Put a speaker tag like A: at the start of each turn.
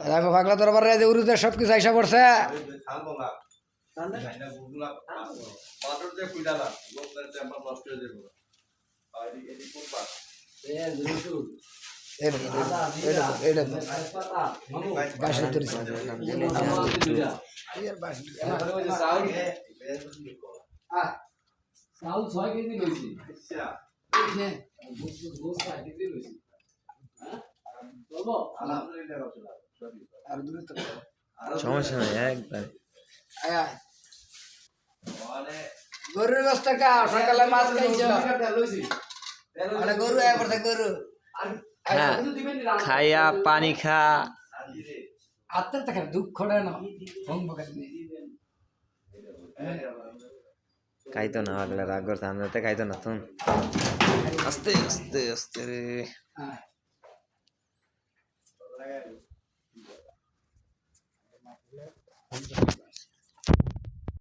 A: দেখো পাগলা দরবার রে উরুতে সব কিছু আইসা পড়ছে
B: সমস্যা নাই একবার
A: গরুর গোস্ত খাও সকালে মাছ খাইছ গরু গরু
B: খাইয়া পানি খা
A: আত্মার থাকে দুঃখটা না
B: খাইতো না আগলা রাগ করতে আমরা খাইতো না তুমি আস্তে আস্তে আস্তে রে